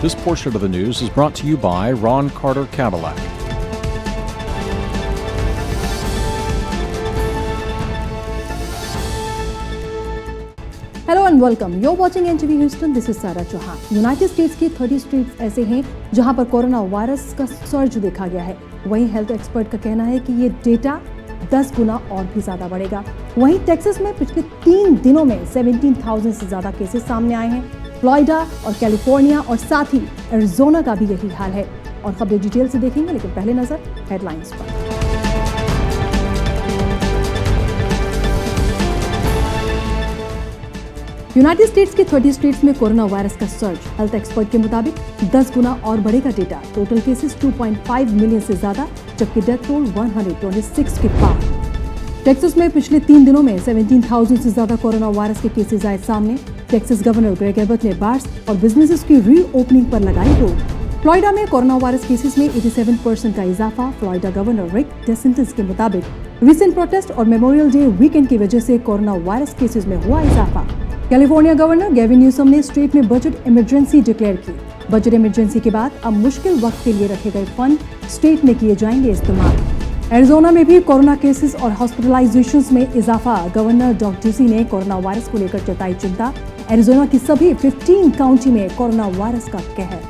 This portion of the news is brought to you by Ron Carter Cadillac. Hello and welcome, you're watching NTV Houston. This is सारा Chauhan. United states की 30 states ऐसे हैं जहां पर corona virus का surge देखा गया है. वहीं हेल्थ एक्सपर्ट का कहना है कि ये डेटा 10 गुना और भी ज्यादा बढ़ेगा. वहीं टेक्सास में पिछले 3 दिनों में 17,000 से ज्यादा केसेस सामने आए हैं. फ्लोरिडा और कैलिफोर्निया और साथ ही एरिजोना का भी यही हाल है. और खबरें डिटेल से देखेंगे, लेकिन पहले नजर हेडलाइंस पर. यूनाइटेड स्टेट्स की 30 स्टेट्स में कोरोना वायरस का सर्ज. हेल्थ एक्सपर्ट के मुताबिक 10 गुना और बढ़ेगा डेटा. टोटल केसेस 2.5 मिलियन से ज्यादा, जबकि डेथ टोल 126 के पार. टेक्सास में पिछले 3 दिनों में 17,000 से ज्यादा कोरोना वायरस के केसेस आए सामने. टेक्सास गवर्नर ग्रेग एबट ने बार्स और बिजनेसेस की रीओपनिंग पर लगाई रोक. फ्लोरिडा में कोरोना वायरस केसेस में 87% का इजाफा. फ्लोरिडा गवर्नर रिक डेसेंटिस के मुताबिक रिसेंट प्रोटेस्ट और मेमोरियल डे वीकेंड की वजह से कोरोना वायरस केसेस में हुआ इजाफा. कैलिफोर्निया गवर्नर गेविन न्यूसम ने स्टेट में बजट इमरजेंसी डिक्लेयर की. बजट इमरजेंसी के बाद अब मुश्किल वक्त के लिए रखे गए फंड स्टेट में किए जाएंगे इस्तेमाल. एरिजोना में भी कोरोना केसेस और हॉस्पिटलाइजेशंस में इजाफा. गवर्नर डॉग डूसी ने कोरोना वायरस को लेकर जताई चिंता. एरिजोना की सभी 15 काउंटी में कोरोना वायरस का कहर.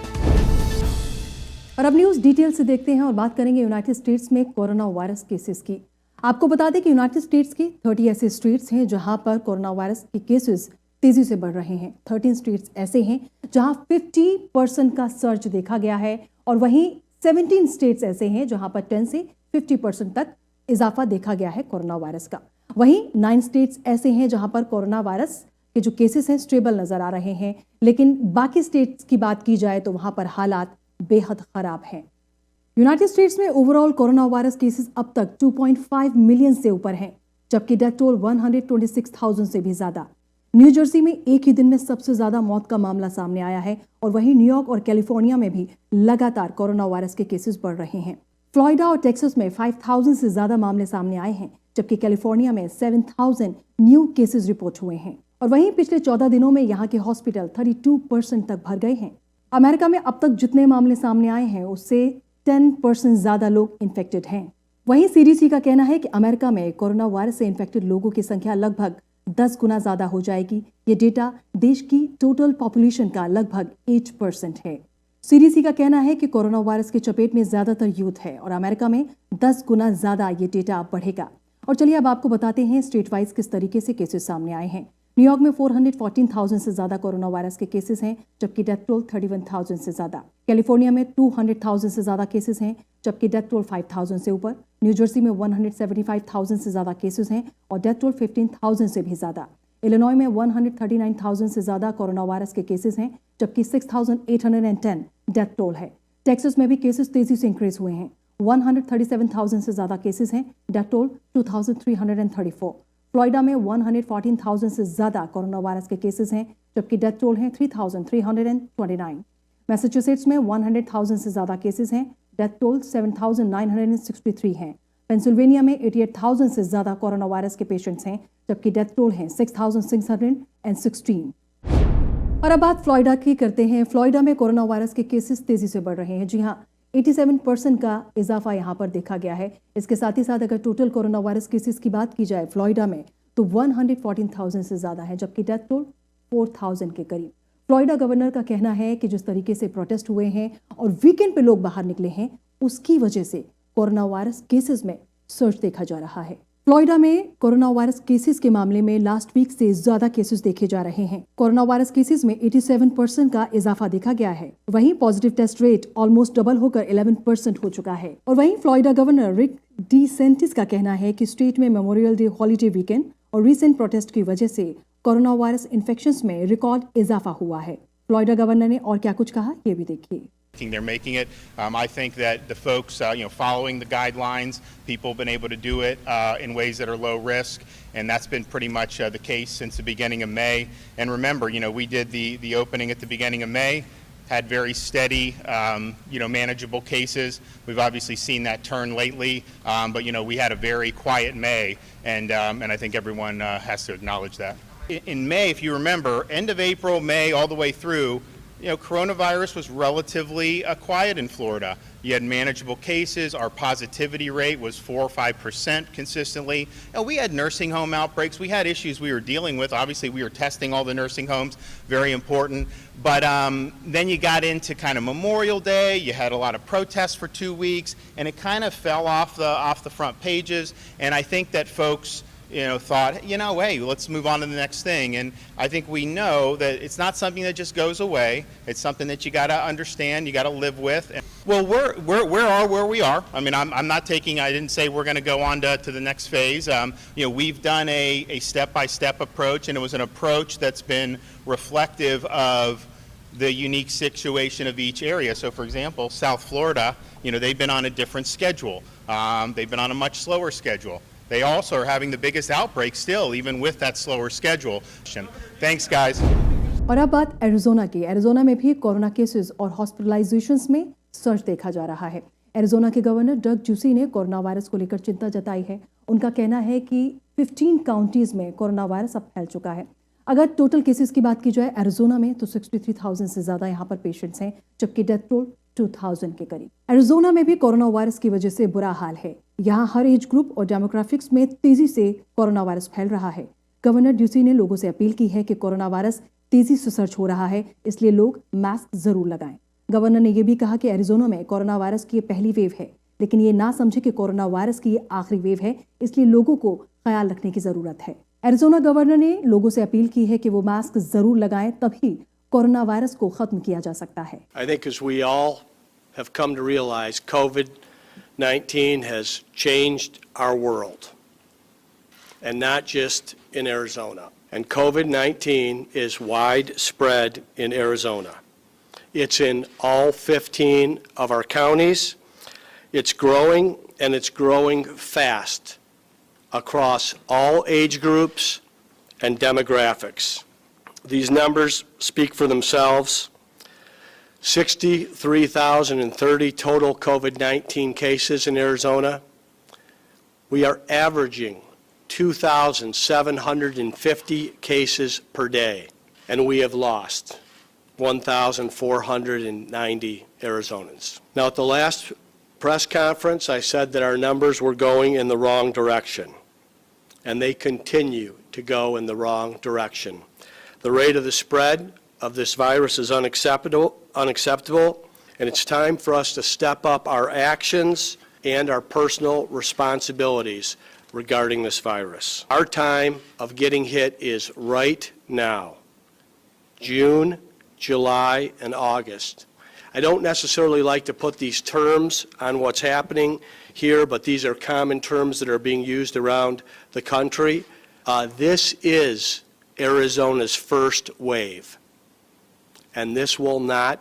और अब न्यूज डिटेल से देखते हैं और बात करेंगे यूनाइटेड स्टेट्स में कोरोना वायरस केसेस की. आपको बता दें कि यूनाइटेड स्टेट्स की 30 ऐसे स्टेट्स हैं जहां पर कोरोना वायरस के केसेस तेजी से बढ़ रहे हैं. 13 स्टेट्स ऐसे हैं जहां 50% का सर्ज देखा गया है और वहीं 17 स्टेट्स ऐसे हैं जहां पर 10 से 50% तक इजाफा देखा गया है कोरोना वायरस का. वहीं 9 स्टेट्स ऐसे हैं जहां पर कोरोना वायरस के जो केसेस हैं स्टेबल नजर आ रहे हैं. लेकिन बाकी स्टेट्स की बात की जाए तो वहां पर हालात बेहद खराब हैं. यूनाइटेड स्टेट्स में ओवरऑल कोरोना वायरस केसेस अब तक 2.5 मिलियन से ऊपर हैं, जबकि डेथ टोल 126,000 से भी ज्यादा. न्यू जर्सी में एक ही दिन में सबसे ज्यादा मौत का मामला सामने आया है और वहीं न्यूयॉर्क और कैलिफोर्निया में भी लगातार कोरोना वायरस के केसेस बढ़ रहे हैं. फ्लोरिडा और टेक्सास में 5,000 से ज्यादा मामले सामने आए हैं, जबकि कैलिफोर्निया में 7,000 न्यू केसेस रिपोर्ट हुए हैं. और वहीं पिछले 14 दिनों में यहाँ के हॉस्पिटल 32% तक भर गए हैं. अमेरिका में अब तक जितने मामले सामने आए हैं उससे 10% ज्यादा लोग इन्फेक्टेड हैं. वहीं सीडीसी का कहना है कि अमेरिका में कोरोना वायरस से इन्फेक्टेड लोगों की संख्या लगभग 10 गुना ज्यादा हो जाएगी. ये डेटा देश की टोटल पॉपुलेशन का लगभग 8% है. सीडीसी का कहना है कि कोरोना वायरस के चपेट में ज्यादातर यूथ है और अमेरिका में 10 गुना ज्यादा ये डेटा बढ़ेगा. और चलिए अब आपको बताते हैं स्टेट वाइज किस तरीके से केसेस सामने आए हैं. न्यूयॉर्क में 414,000 से ज्यादा कोरोना वायरस के केसेस हैं, जबकि डेथ टोल 31,000 से ज्यादा. कैलिफोर्निया में 200,000 से ज्यादा केसेस हैं, जबकि डेथ टोल 5,000 से ऊपर. न्यू जर्सी में 175,000 से ज्यादा केसेस हैं और डेथ टोल 15,000 से भी ज्यादा. इलिनॉय में 139,000 से ज्यादा कोरोना वायरस के केसेस हैं, जबकि 6,810 डेथ टोल है. टेक्सास में भी केसेस तेजी से इंक्रीज हुए हैं. 137,000 से ज्यादा केसेस हैं, डेथ टोल 2,334. फ्लोरिडा में 114,000 से ज्यादा कोरोना वायरस के केसेस हैं, जबकि डेथ टोल है 3,329. मैसाचुसेट्स में 100,000 से ज्यादा केसेस हैं, डेथ टोल 7,963 हैं. पेंसिल्वेनिया में 88,000 से ज्यादा कोरोना वायरस के पेशेंट्स हैं, जबकि डेथ टोल है 6,616. और अब बात फ्लोरिडा की करते हैं. फ्लोरिडा में कोरोना वायरस के केसेस तेजी से बढ़ रहे हैं. जी हाँ, 87% का इजाफा यहाँ पर देखा गया है. इसके साथ ही साथ अगर टोटल कोरोना वायरस केसेस की बात की जाए फ्लोरिडा में तो 114,000 से ज्यादा है, जबकि डेथ टोल 4,000 के करीब. फ्लोरिडा गवर्नर का कहना है कि जिस तरीके से प्रोटेस्ट हुए हैं और वीकेंड पे लोग बाहर निकले हैं, उसकी वजह से कोरोना वायरस केसेस में सर्ज देखा जा रहा है. फ्लोरिडा में कोरोना वायरस केसेस के मामले में लास्ट वीक से ज्यादा केसेस देखे जा रहे हैं. कोरोना वायरस केसेस में 87% का इजाफा देखा गया है. वहीं positive test rate almost double होकर 11% हो चुका है. और वहीं फ्लोरिडा गवर्नर रिक डेसेंटिस का कहना है कि स्टेट में मेमोरियल डे हॉलीडे वीकेंड और रिसेंट प्रोटेस्ट की वजह से कोरोना वायरस इन्फेक्शंस में रिकॉर्ड इजाफा हुआ है. फ्लोरिडा गवर्नर ने और क्या कुछ कहा, ये भी देखिए. They're making it. I think that the folks, following the guidelines, people have been able to do it in ways that are low risk, and that's been pretty much the case since the beginning of May. And remember, we did the opening at the beginning of May, had very steady, manageable cases. We've obviously seen that turn lately, but we had a very quiet May, and I think everyone has to acknowledge that. In May, if you remember, end of April, May, all the way through, Coronavirus was relatively quiet in Florida. You had manageable cases. Our positivity rate was 4 or 5% consistently. We had nursing home outbreaks. We had issues we were dealing with. Obviously, we were testing all the nursing homes, very important. But then you got into kind of Memorial Day. You had a lot of protests for 2 weeks, and it kind of fell off the front pages. And I think that folks thought, hey, let's move on to the next thing. And I think we know that it's not something that just goes away. It's something that you got to understand, you got to live with. Well, where we are. I mean, I'm not taking, I didn't say we're going to go on to the next phase. We've done a step-by-step approach, and it was an approach that's been reflective of the unique situation of each area. So, for example, South Florida, they've been on a different schedule. They've been on a much slower schedule. They also are having the biggest outbreak still, even with that slower schedule. Thanks, guys. और अब बात Arizona की। Arizona में भी corona cases और hospitalisations में surge देखा जा रहा है। एरिज़ोना के गवर्नर डग जूसी ने कोरोना वायरस को लेकर चिंता जताई है। उनका कहना है कि 15 काउंटीज में कोरोना वायरस अब फैल चुका है। अगर टोटल केसेस की बात की जाए एरिज़ोना में तो 63,000 से ज्यादा यहाँ पर पेशेंट्स हैं, जबकि डेथ टोल 2000 के करीब। एरिज़ोना में भी कोरोना वायरस की वजह से बुरा हाल है। यहाँ हर एज ग्रुप और डेमोग्राफिक्स में तेजी से कोरोना वायरस फैल रहा है। गवर्नर ड्यूसी ने लोगों से अपील की है कि कोरोना वायरस तेजी से सर्च हो रहा है, इसलिए लोग मास्क जरूर लगाएं। गवर्नर ने यह भी कहा कि एरिज़ोना में कोरोना वायरस की ये पहली वेव है, लेकिन ये ना समझे कि कोरोना वायरस की ये आखिरी वेव है, इसलिए लोगों को ख्याल रखने की जरूरत है। एरिज़ोना गवर्नर ने लोगों से अपील की है कि वो मास्क जरूर लगाएं, तभी कोरोना वायरस को खत्म किया जा सकता है। I think as we all have come to realize, COVID-19 has changed our world, and not just in Arizona. And COVID-19 is widespread in Arizona. It's in all 15 of our counties. It's growing, and it's growing fast across all age groups and demographics. These numbers speak for themselves. 63,030 total COVID-19 cases in Arizona. We are averaging 2,750 cases per day, and we have lost 1,490 Arizonans. Now, at the last press conference, I said that our numbers were going in the wrong direction, and they continue to go in the wrong direction. The rate of the spread of this virus is unacceptable, and it's time for us to step up our actions and our personal responsibilities regarding this virus. Our time of getting hit is right now, June, July, and August. I don't necessarily like to put these terms on what's happening here, but these are common terms that are being used around the country. This is Arizona's first wave, and this will not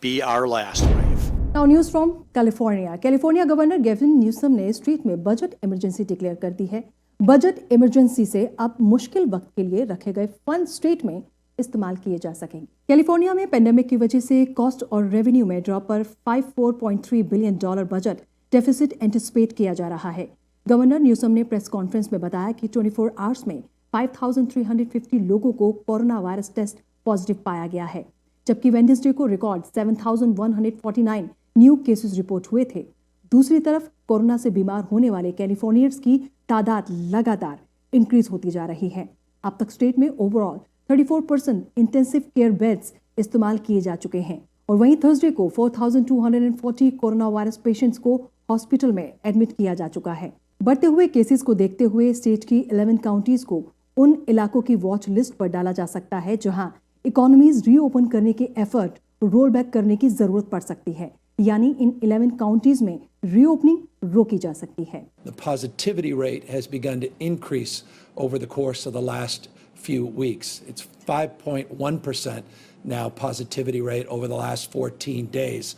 be our last wave. Now news from California. California governor Gavin Newsom ने street में budget emergency declare कर दी है। Budget emergency से अब मुश्किल वक्त के लिए रखे गए फंड स्ट्रीट में इस्तेमाल किए जा सकेंगे। कैलिफोर्निया में पेंडेमिक की वजह से कॉस्ट और रेवेन्यू में ड्रॉप पर $54.3 बिलियन बजट डेफिसिट एंटिसिपेट किया जा रहा है। गवर्नर न्यूसम ने प्रेस कॉन्फ्रेंस में बताया कि 24 आवर्स में 5,350 लोगों को कोरोना वायरस टेस्ट पॉजिटिव पाया गया है, जबकि वेडनेसडे को रिकॉर्ड 7,149 न्यू केसेस रिपोर्ट हुए थे। दूसरी तरफ कोरोना से बीमार होने वाले कैलिफोर्नियंस की तादाद लगातार इंक्रीज होती जा रही है। अब तक स्टेट में ओवरऑल 34% इंटेंसिव केयर बेड्स इस्तेमाल किए जा चुके हैं और वहीं थर्सडे को 4,240 कोरोना वायरस पेशेंट्स को हॉस्पिटल में एडमिट किया जा चुका है। बढ़ते हुए केसेस को देखते हुए स्टेट की 11 काउंटीज को उन इलाकों की वॉच लिस्ट पर डाला जा सकता है जहां इकोनॉमीज रीओपन करने के एफर्ट रोल बैक करने की जरूरत पड़ सकती है, यानी इन 11 काउंटीज में रीओपनिंग रोकी जा सकती है। The positivity rate has begun to increase over the course of the last few weeks. It's 5.1% now positivity rate over the last 14 days.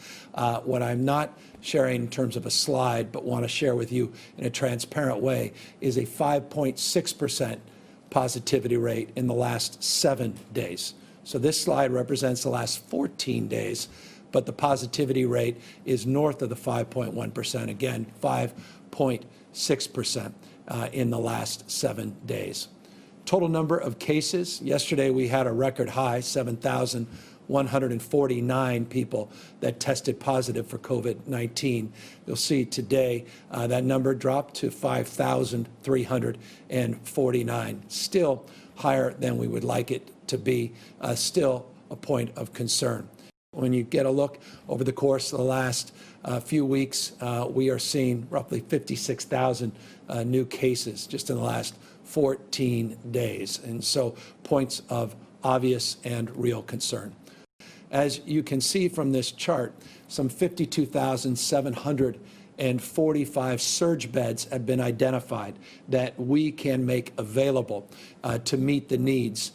What I'm not sharing in terms of a slide, but want to share with you in a transparent way, is a 5.6% positivity rate in the last 7 days. So this slide represents the last 14 days, but the positivity rate is north of the 5.1%, again, 5.6% in the last 7 days. Total number of cases, yesterday we had a record high, 7,149 149 people that tested positive for COVID-19. You'll see today that number dropped to 5,349. Still higher than we would like it to be, still a point of concern. When you get a look over the course of the last few weeks, we are seeing roughly 56,000 new cases just in the last 14 days. And so points of obvious and real concern. As you can see from this chart, some 52,745 surge beds have been identified that we can make available to meet the needs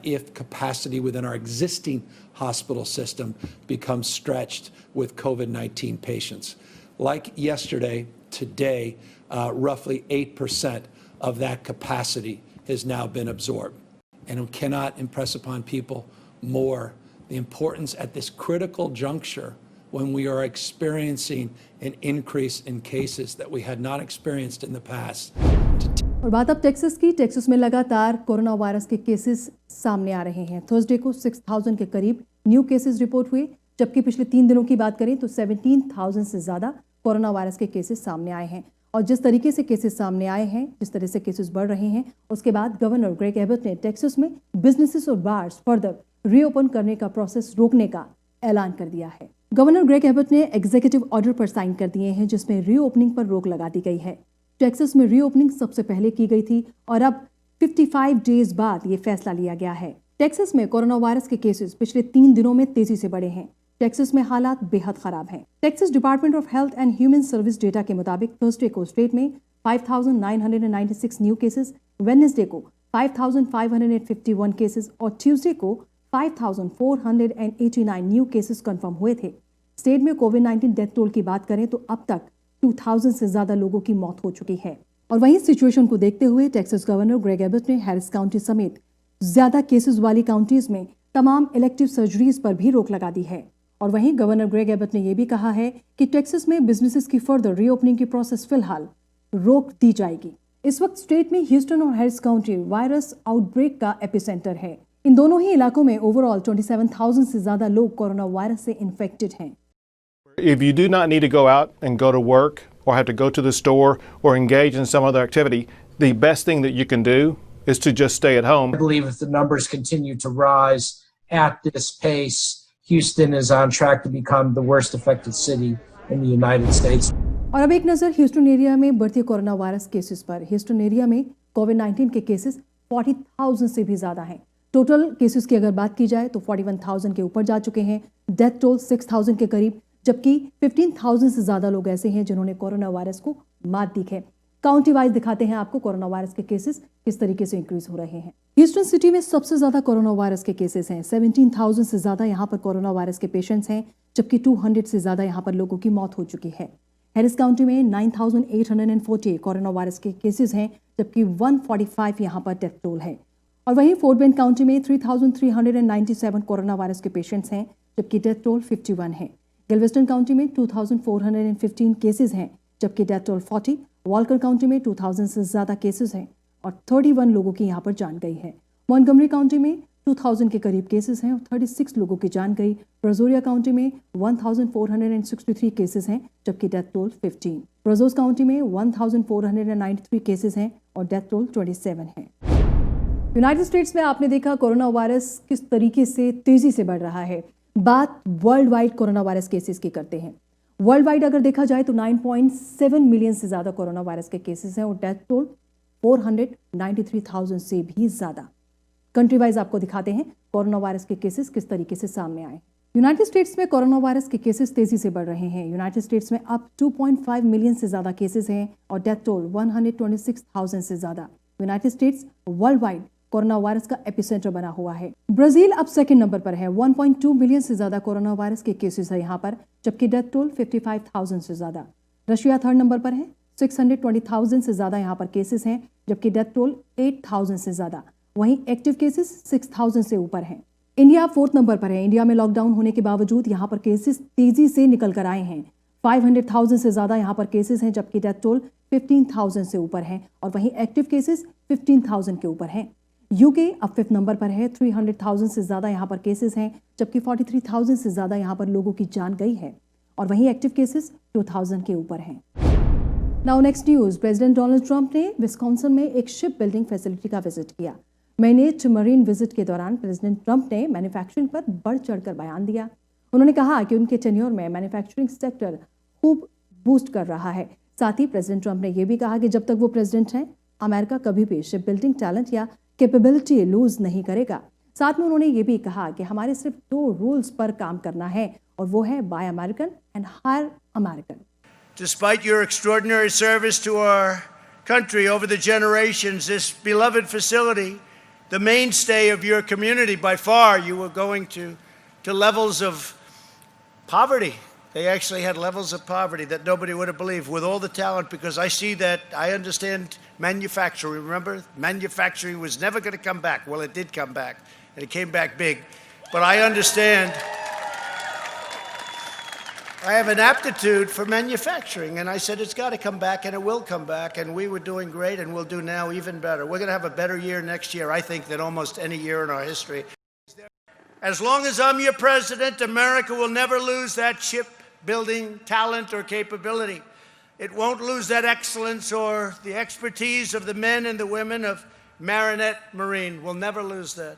if capacity within our existing hospital system becomes stretched with COVID-19 patients. Like yesterday, today, roughly 8% of that capacity has now been absorbed. And we cannot impress upon people more the importance at this critical juncture when we are experiencing an increase in cases that we had not experienced in the past. और बात अब Texas की। Texas में लगातार corona virus के cases सामने आ रहे हैं। थर्सडे को 6,000 के करीब न्यू केसेस रिपोर्ट हुए, जबकि पिछले 3 दिनों की बात करें तो 17,000 से ज़्यादा कोरोना वायरस के केसेस सामने आए हैं। और जिस तरीके से केसेस सामने आए हैं, जिस तरह से केसेस बढ़ रहे हैं, उसके बाद गवर्नर ग्रेग एबट ने टेक्सास में बिजनेसेस और बार्स फर्दर रीओपन करने का प्रोसेस रोकने का ऐलान कर दिया है। गवर्नर ग्रेग एबट ने एग्जीक्यूटिव ऑर्डर पर साइन कर दिए हैं, जिसमें रीओपनिंग पर रोक लगा दी गई है। टेक्सास में रीओपनिंग सबसे पहले की गई थी और अब 55 डेज बाद ये फैसला लिया गया है। टेक्सास में कोरोना वायरस के केसेस पिछले 3 दिनों में तेजी से बढ़े हैं। टेक्सास में हालात बेहद खराब हैं। Texas department of health and human service data के मुताबिक थर्सडे को स्टेट में 5,996 न्यू केसेस, वेडनेसडे को 5,551 केसेस और ट्यूसडे को 5,489 न्यू केसेस कंफर्म हुए थे। स्टेट में कोविड-19 डेथ टोल की बात करें तो अब तक 2,000 से ज्यादा लोगों की मौत हो चुकी है। और वहीं सिचुएशन को देखते हुए टेक्सास गवर्नर ग्रेग एबट ने हैरिस काउंटी समेत ज्यादा केसेस वाली काउंटीज में तमाम इलेक्टिव सर्जरीज पर भी रोक लगा दी है। और वहीं गवर्नर ग्रेग एबट ने यह भी कहा है कि टेक्सास में बिजनेसेस की फर्दर रीओपनिंग की प्रोसेस फिलहाल रोक दी जाएगी। इस वक्त स्टेट में ह्यूस्टन और हैरिस काउंटी वायरस आउटब्रेक का एपिसेंटर है। इन दोनों ही इलाकों में ओवरऑल 27,000 से ज्यादा लोग कोरोना वायरस से इन्फेक्टेड हैं। If you do not need to go out and go to work or have to go to the store or engage in some other activity, the best thing that you can do is to just stay at home. I believe if the numbers continue to rise at this pace, Houston is on track to become the worst affected city in the United States. और अब एक नजर Houston area में बढ़ते corona virus cases पर। Houston area में कोविड-19 के cases 40,000 से भी ज्यादा हैं। टोटल केसेस की अगर बात की जाए तो 41,000 के ऊपर जा चुके हैं। डेथ टोल 6,000 के करीब, जबकि 15,000 से ज्यादा लोग ऐसे हैं जिन्होंने कोरोना वायरस को मात दी है। काउंटी वाइज दिखाते हैं आपको कोरोना वायरस के केसेस किस तरीके से इंक्रीज हो रहे हैं। ह्यूस्टन सिटी में सबसे ज्यादा कोरोना वायरस के केसेस हैं। 17,000 से ज्यादा यहाँ पर कोरोना वायरस के पेशेंट्स हैं, जबकि 200 से ज्यादा यहाँ पर लोगों की मौत हो चुकी है। हैरिस काउंटी में 9,840 कोरोना वायरस के केसेस हैं, जबकि 145 यहाँ पर डेथ टोल है। और वहीं फोर्ट बेंड काउंटी में 3,397 कोरोना वायरस के पेशेंट्स हैं, जबकि डेथ टोल 51 है। गैल्वेस्टन काउंटी में 2,415 केसेस हैं, जबकि डेथ टोल 40। वॉल्कर काउंटी में 2,000 से ज्यादा केसेस हैं और 31 लोगों की यहां पर जान गई है। मॉन्टगोमरी काउंटी में 2,000 के करीब केसेस हैं और 36 लोगों की जान गई। ब्राज़ोरिया काउंटी में 1,463 केसेस हैं, जबकि डेथ टोल 15। ब्राज़ोस काउंटी में 1,493 केसेस हैं और डेथ टोल 27 है। यूनाइटेड स्टेट्स में आपने देखा कोरोना वायरस किस तरीके से तेजी से बढ़ रहा है। बात world wide corona virus cases की करते हैं। वर्ल्ड वाइड अगर देखा जाए तो 9.7 मिलियन से ज्यादा कोरोना वायरस के केसेस हैं और डेथ टोल 493,000 से भी ज्यादा। कंट्री वाइज आपको दिखाते हैं कोरोना वायरस के केसेस किस तरीके से सामने आए। यूनाइटेड स्टेट्स में कोरोना वायरस के केसेस तेजी से बढ़ रहे हैं। यूनाइटेड स्टेट्स में अब 2.5 मिलियन से ज्यादा केसेस हैं और डेथ टोल 126,000 से ज्यादा। United states world wide corona virus का एपिसेंटर बना हुआ है। ब्राजील अब सेकंड नंबर पर है। 1.2 मिलियन से ज्यादा कोरोना वायरस के केसेस है यहाँ पर, जबकि डेथ टोल 55,000 से ज्यादा। रशिया थर्ड नंबर पर है। 620,000 से ज्यादा यहाँ पर केसेस हैं, जबकि डेथ टोल 8,000 से ज्यादा। वहीं एक्टिव केसेस 6,000 से ऊपर हैं। इंडिया फोर्थ नंबर पर है। इंडिया में लॉकडाउन होने के बावजूद यहाँ पर केसेस तेजी से निकल कर आए हैं। 500,000 से ज्यादा यहाँ पर केसेस हैं, जबकि डेथ टोल 15,000 से ऊपर है और वहीं एक्टिव केसेस 15,000 के ऊपर हैं। यूके अब 5th नंबर पर है। 300,000 से ज़्यादा यहाँ पर केसेस हैं, जबकि 43,000 से ज़्यादा यहाँ पर लोगों की जान गई है और वहीं एक्टिव केसेस 2,000 के ऊपर हैं। Now next news. President Donald Trump ने विस्कॉन्सिन में एक शिप बिल्डिंग फैसिलिटी का विजिट किया। मैनेट मरीन विजिट के दौरान प्रेसिडेंट ट्रंप ने मैन्युफैक्चरिंग पर बढ़ चढ़कर बयान दिया। उन्होंने कहा कि उनके टेन्योर में मैन्युफैक्चरिंग सेक्टर खूब बूस्ट कर रहा है। साथ ही प्रेसिडेंट ट्रंप ने यह भी कहा कि जब तक वो प्रेसिडेंट हैं, अमेरिका कभी भी शिप बिल्डिंग टैलेंट या कैपेबिलिटी लूज नहीं करेगा। साथ में उन्होंने ये भी कहा कि हमारे सिर्फ 2 रूल्स पर काम करना है और वो है buy American and hire American. Despite your extraordinary service to our country over the generations, this beloved facility, the mainstay of your community, by far, you were going to levels of poverty. They actually had levels of poverty that nobody would have believed, with all the talent, because I see that, I understand manufacturing. Remember, manufacturing was never going to come back. Well, it did come back, and it came back big. But I understand, I have an aptitude for manufacturing, and I said it's got to come back, and it will come back, and we were doing great, and we'll do now even better. We're going to have a better year next year, I think, than almost any year in our history. As long as I'm your president, America will never lose that shipbuilding talent or capability. It won't lose that excellence or the expertise of the men and the women of Marinette Marine. We'll never lose that.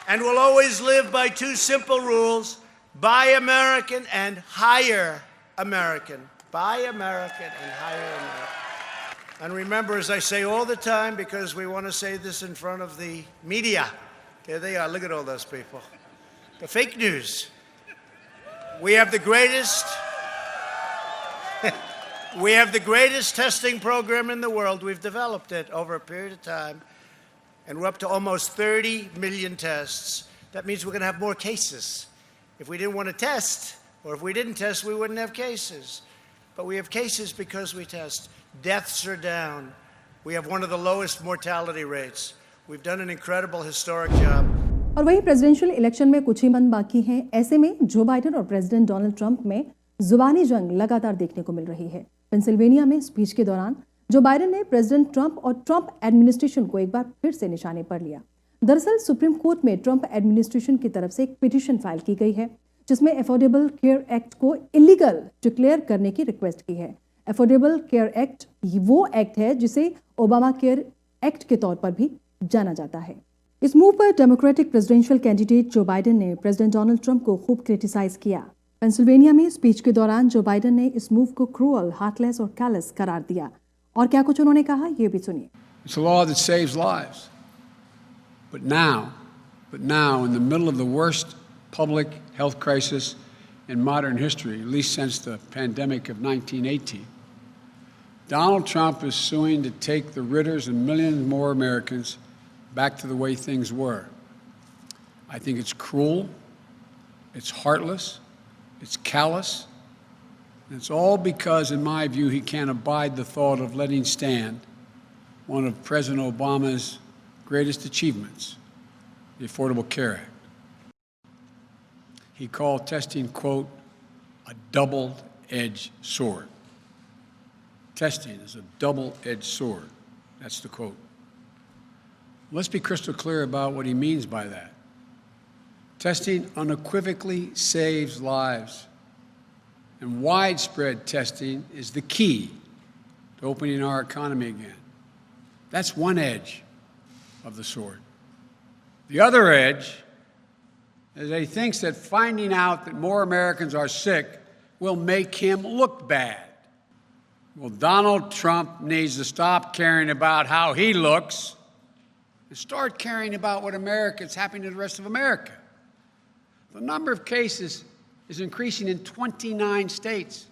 And we'll always live by 2 simple rules: buy American and hire American. Buy American and hire American. And remember, as I say all the time, because we want to say this in front of the media, there they are, look at all those people. The fake news. We have the greatest testing program in the world. We've developed it over a period of time, and we're up to almost 30 million tests. That means we're going to have more cases. If we didn't want to test, or if we didn't test, we wouldn't have cases. But we have cases because we test. Deaths are down. We have one of the lowest mortality rates. We've done an incredible historic job. और वहीं presidential election में कुछ ही month बाकी हैं। ऐसे में Joe Biden और president Donald Trump में जुबानी जंग लगातार देखने को मिल रही है। पेंसिल्वेनिया में स्पीच के दौरान जो बाइडेन ने प्रेसिडेंट ट्रंप और ट्रंप एडमिनिस्ट्रेशन को एक बार फिर से निशाने पर लिया। दरअसल सुप्रीम कोर्ट में ट्रंप एडमिनिस्ट्रेशन की तरफ से एक पिटीशन फाइल की गई है, जिसमें अफोर्डेबल केयर एक्ट को इलीगल डिक्लेयर करने की रिक्वेस्ट की है। अफोर्डेबल केयर एक्ट वो एक्ट है जिसे ओबामा केयर एक्ट के तौर पर भी जाना जाता है। इस मूव पर democratic presidential candidate Joe Biden ने प्रेसिडेंट डोनाल्ड ट्रंप को खूब क्रिटिसाइज किया। पेंसिल्वेनिया में स्पीच के दौरान जो बाइडेन ने इस मूव को क्रूअल, हार्टलेस और कैलस करार दिया। और क्या कुछ उन्होंने कहा, ये भी सुनिए। It's a law that saves lives. But now, in the middle of the worst public health crisis in modern history, at least since the pandemic of 1918, Donald Trump is suing to take the Ritters and millions more Americans back to the way things were. I think it's cruel, it's heartless, it's callous, and it's all because, in my view, he can't abide the thought of letting stand one of President Obama's greatest achievements, the Affordable Care Act. He called testing, quote, a double-edged sword. Testing is a double-edged sword. That's the quote. Let's be crystal clear about what he means by that. Testing unequivocally saves lives, and widespread testing is the key to opening our economy again. That's one edge of the sword. The other edge is that he thinks that finding out that more Americans are sick will make him look bad. Well, Donald Trump needs to stop caring about how he looks and start caring about what is happening to the rest of America. The number of cases is increasing in 29 states.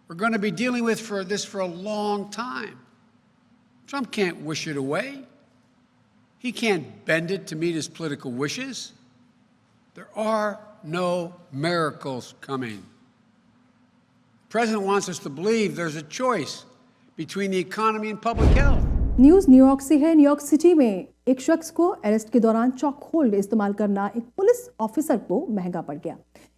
We're going to be dealing with this for a long time. Trump can't wish it away. He can't bend it to meet his political wishes. There are no miracles coming. The president wants us to believe there's a choice between the economy and public health. News New York से है। New York city में एक शख्स को arrest के दौरान chalk hold इस्तेमाल करना एक पुलिस ऑफिसर को महंगा पड़ गया।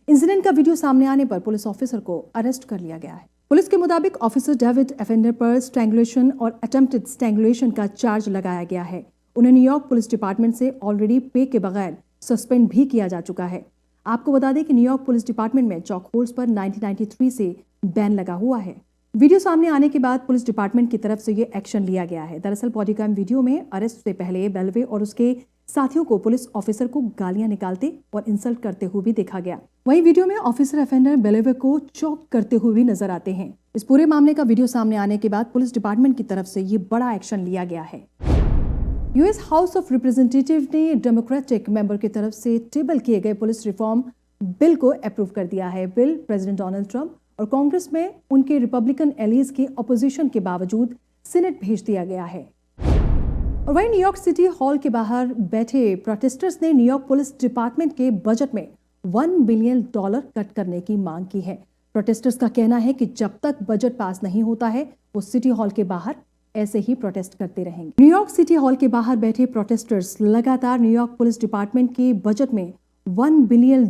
इंसिडेंट का वीडियो सामने आने पर पुलिस ऑफिसर को अरेस्ट कर लिया गया है। पुलिस के मुताबिक ऑफिसर डेविड एफेंडर पर स्ट्रैंगुलेशन और अटेम्प्टेड स्ट्रैंगुलेशन का चार्ज लगाया गया है। उन्हें न्यूयॉर्क पुलिस डिपार्टमेंट से ऑलरेडी पे के बगैर सस्पेंड भी किया जा चुका है। आपको बता दें कि न्यूयॉर्क पुलिस डिपार्टमेंट में चॉक होल्स पर 1993 से बैन लगा हुआ है। वीडियो सामने आने के बाद पुलिस डिपार्टमेंट की तरफ से ये एक्शन लिया गया है। दरअसल बॉडीकैम वीडियो में अरेस्ट से पहले बेलवे और उसके साथियों को पुलिस ऑफिसर को गालियां निकालते और इंसल्ट करते हुए भी देखा गया। वहीं वीडियो में ऑफिसर अफेंडर बेलवे को चौक करते हुए भी नजर आते हैं। इस पूरे मामले का वीडियो सामने आने के बाद पुलिस डिपार्टमेंट की तरफ से ये बड़ा एक्शन लिया गया है। यूएस हाउस ऑफ रिप्रेजेंटेटिव ने डेमोक्रेटिक मेंबर की तरफ से टेबल किए गए पुलिस रिफॉर्म बिल को अप्रूव कर दिया है। बिल प्रेसिडेंट डोनाल्ड ट्रंप और कांग्रेस में उनके रिपब्लिकन एलीज की अपोजिशन के बावजूद सीनेट भेज दिया गया है। और वहीं न्यूयॉर्क सिटी हॉल के बाहर बैठे प्रोटेस्टर्स ने न्यूयॉर्क पुलिस डिपार्टमेंट के बजट में $1 बिलियन कट करने की मांग की है। प्रोटेस्टर्स का कहना है कि जब तक बजट पास नहीं होता है वो सिटी हॉल के बाहर ऐसे ही प्रोटेस्ट करते रहेंगे। न्यूयॉर्क सिटी हॉल के बाहर बैठे प्रोटेस्टर्स लगातार न्यूयॉर्क पुलिस डिपार्टमेंट के बजट में $1 बिलियन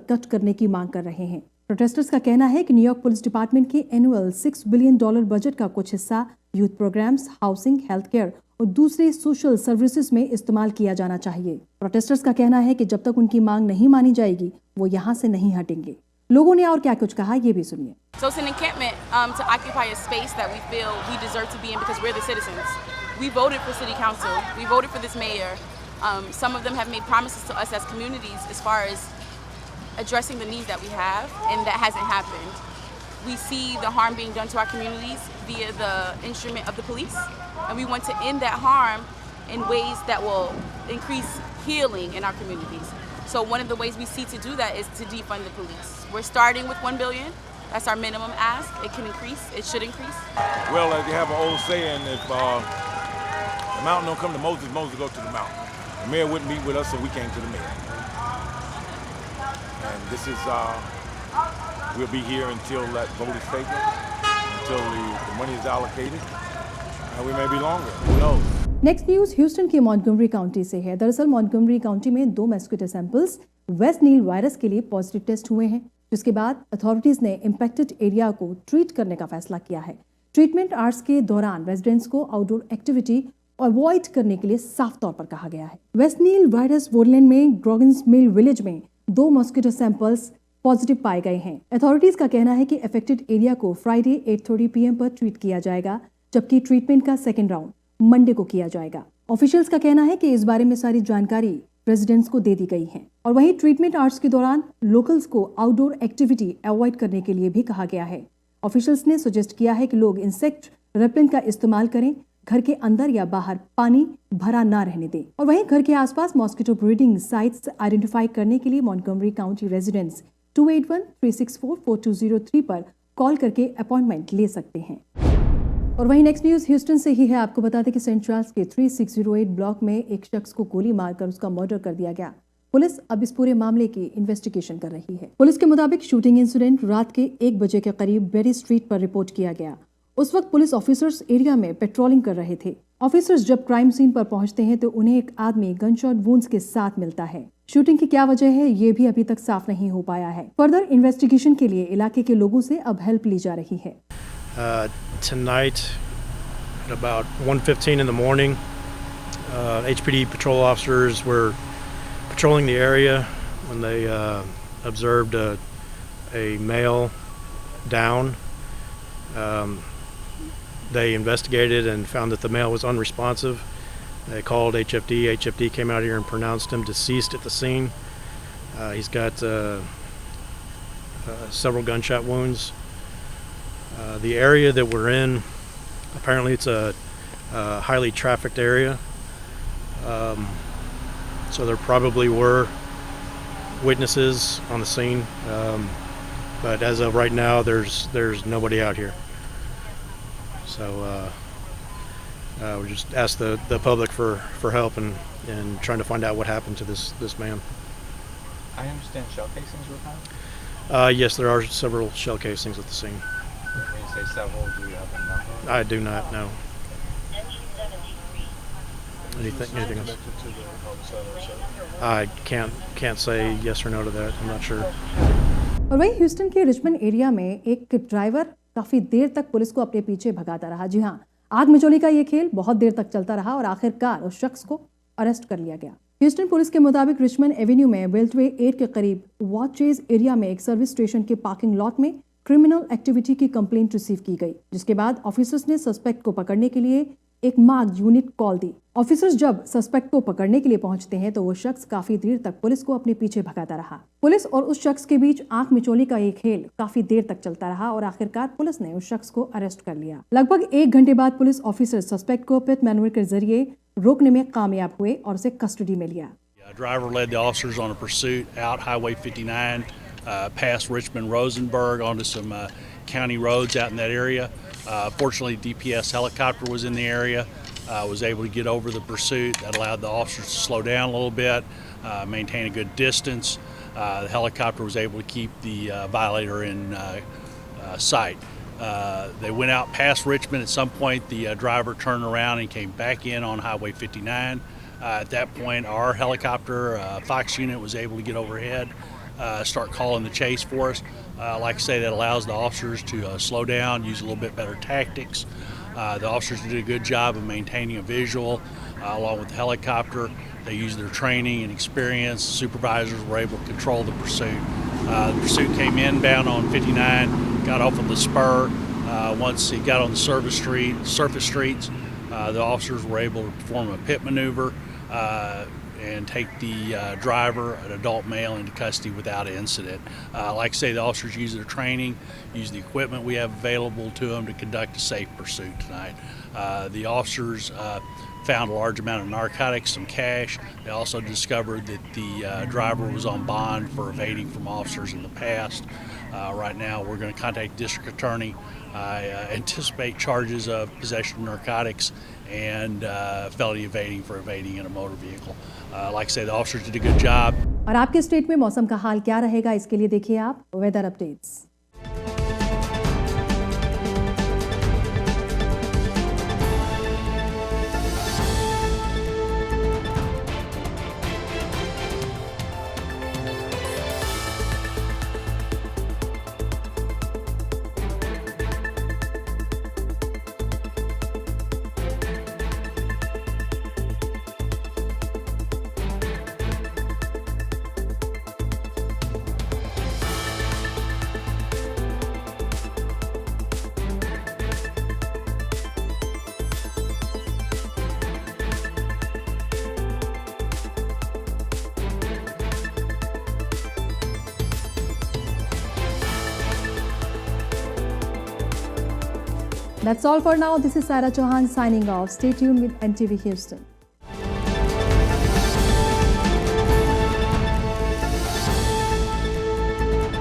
कट करने की मांग कर रहे हैं। प्रोटेस्टर्स का कहना है कि न्यूयॉर्क पुलिस डिपार्टमेंट के एनुअल $6 बिलियन बजट का कुछ हिस्सा youth programmes, housing, health care और दूसरे सोशल सर्विसेज में इस्तेमाल किया जाना चाहिए। प्रोटेस्टर्स का कहना है कि जब तक उनकी मांग नहीं मानी जाएगी वो यहाँ से नहीं हटेंगे। लोगों ने और क्या कुछ कहा ये भी सुनिए। So it's an encampment to occupy a space that we feel we deserve to be in because we're the citizens. We voted for city council. We voted for this mayor. Some of them have made promises to us as communities as far as addressing the needs that we have, and that hasn't happened. We see the harm being done to our communities via the instrument of the police, and we want to end that harm in ways that will increase healing in our communities. So one of the ways we see to do that is to defund the police. We're starting with $1 billion. That's our minimum ask. It can increase. It should increase. Well, as you have an old saying, if the mountain don't come to Moses, Moses go to the mountain. The mayor wouldn't meet with us, so we came to the mayor. And this is, we'll be here until that vote is taken, until the money is allocated, and we may be longer. Who knows? Next news Houston के Montgomery county से है। दरअसल Montgomery county में 2 mosquito samples waste नील virus के लिए positive test हुए हैं, जिसके बाद अथॉरिटीज ने इंपेक्टेड एरिया को ट्रीट करने का फैसला किया है। ट्रीटमेंट आवर्स के दौरान रेजिडेंट्स को आउटडोर एक्टिविटी अवॉइड करने के लिए साफ तौर पर कहा गया है। वेस्ट नील वायरस वोडलैंड में ग्रॉगिंस मिल विलेज में 2 मॉस्किटो सैंपल्स पॉजिटिव पाए गए हैं। अथॉरिटीज का कहना है कि अफेक्टेड एरिया को फ्राइडे 8:30 PM पर ट्रीट किया जाएगा, जबकि ट्रीटमेंट का सेकेंड राउंड मंडे को किया जाएगा। ऑफिशियल्स का कहना है कि इस बारे में सारी जानकारी रेजिडेंट्स को दे दी गई है। और वहीं ट्रीटमेंट आवर्स के दौरान लोकल्स को आउटडोर एक्टिविटी अवॉइड करने के लिए भी कहा गया है। ऑफिशियल्स ने सजेस्ट किया है कि लोग इंसेक्ट रेपेलेंट का इस्तेमाल करें, घर के अंदर या बाहर पानी भरा ना रहने दें। और वहीं घर के आसपास मॉस्किटो ब्रीडिंग साइट्स आइडेंटिफाई करने के लिए मॉन्टगोमरी काउंटी रेजिडेंट्स 281-364-4203 पर कॉल करके अपॉइंटमेंट ले सकते हैं। और वहीं नेक्स्ट न्यूज ह्यूस्टन से ही है। आपको बता दें कि सेंट चार्ल्स के 3608 ब्लॉक में एक शख्स को गोली मारकर उसका मर्डर कर दिया गया। पुलिस अब इस पूरे मामले की इन्वेस्टिगेशन कर रही है। पुलिस के मुताबिक शूटिंग इंसिडेंट रात के 1 बजे के करीब बेरी स्ट्रीट पर रिपोर्ट किया गया। उस वक्त पुलिस ऑफिसर्स एरिया में पेट्रोलिंग कर रहे थे। ऑफिसर्स जब क्राइम सीन पर पहुंचते हैं तो उन्हें एक आदमी गनशॉट वुंड्स के साथ मिलता है। शूटिंग की क्या वजह है ये भी अभी तक साफ नहीं हो पाया है। फर्दर इन्वेस्टिगेशन के लिए इलाके के लोगों से अब हेल्प ली जा रही है। Tonight, at about 1:15 in the morning, HPD patrol officers were patrolling the area when they observed a male down. They investigated and found that the male was unresponsive. They called HFD. HFD came out here and pronounced him deceased at the scene. He's got several gunshot wounds. The area that we're in, apparently it's a highly trafficked area, so there probably were witnesses on the scene, but as of right now there's nobody out here, so we just ask the public for help and trying to find out what happened to this man. I understand shell casings were found? Yes, there are several shell casings at the scene. When you say several, do you have a number? I do not know. Anything else? I can't say yes or no to that. I'm not sure. और वहीं Houston के Richmond area में एक driver काफी देर तक police को अपने पीछे भगाता रहा। जी हाँ, आग मिचौली का ये खेल बहुत देर तक चलता रहा और आखिरकार उस शख्स को अरेस्ट कर लिया गया। ह्यूस्टन पुलिस के मुताबिक रिचमंड एवेन्यू में बेल्टवे 8 के करीब वॉचेज एरिया में एक सर्विस स्टेशन के पार्किंग लॉट में क्रिमिनल एक्टिविटी की कंप्लेंट रिसीव की गई, जिसके बाद ऑफिसर्स ने सस्पेक्ट को पकड़ने के लिए एक मार्ग यूनिट कॉल दी। ऑफिसर्स जब सस्पेक्ट को पकड़ने के लिए पहुंचते हैं तो वो शख्स काफी देर तक पुलिस को अपने पीछे भगाता रहा। पुलिस और उस शख्स के बीच आंख मिचौली का ये खेल काफी देर तक चलता रहा और आखिरकार पुलिस ने उस शख्स को अरेस्ट कर लिया। लगभग 1 घंटे बाद पुलिस ऑफिसर सस्पेक्ट को पिट मैनुअल के जरिए रोकने में कामयाब हुए और उसे कस्टडी में लिया। Driver led the officers on a pursuit out Highway 59, past Richmond Rosenberg onto some county roads out in that area. Fortunately, DPS helicopter was in the area. Was able to get over the pursuit. That allowed the officers to slow down a little bit, maintain a good distance. The helicopter was able to keep the violator in sight. They went out past Richmond. At some point, the driver turned around and came back in on Highway 59. At that point, our helicopter, Fox unit, was able to get overhead, start calling the chase for us. Like I say, that allows the officers to slow down, use a little bit better tactics. The officers did a good job of maintaining a visual along with the helicopter. They used their training and experience. Supervisors were able to control the pursuit. The pursuit came inbound on 59, got off of the spur. Once it got on the surface streets, the officers were able to perform a pit maneuver and take the driver, an adult male, into custody without incident. Like I say, the officers use their training, use the equipment we have available to them to conduct a safe pursuit tonight. The officers found a large amount of narcotics, some cash. They also discovered that the driver was on bond for evading from officers in the past. Right now, we're going to contact the district attorney. I anticipate charges of possession of narcotics and felony evading for evading in a motor vehicle. Like I say, the officers did a good job. और आपके state में मौसम का हाल क्या रहेगा, इसके लिए देखिए आप weather updates. That's all for now. This is Sarah Chauhan signing off. Stay tuned with NTV Houston.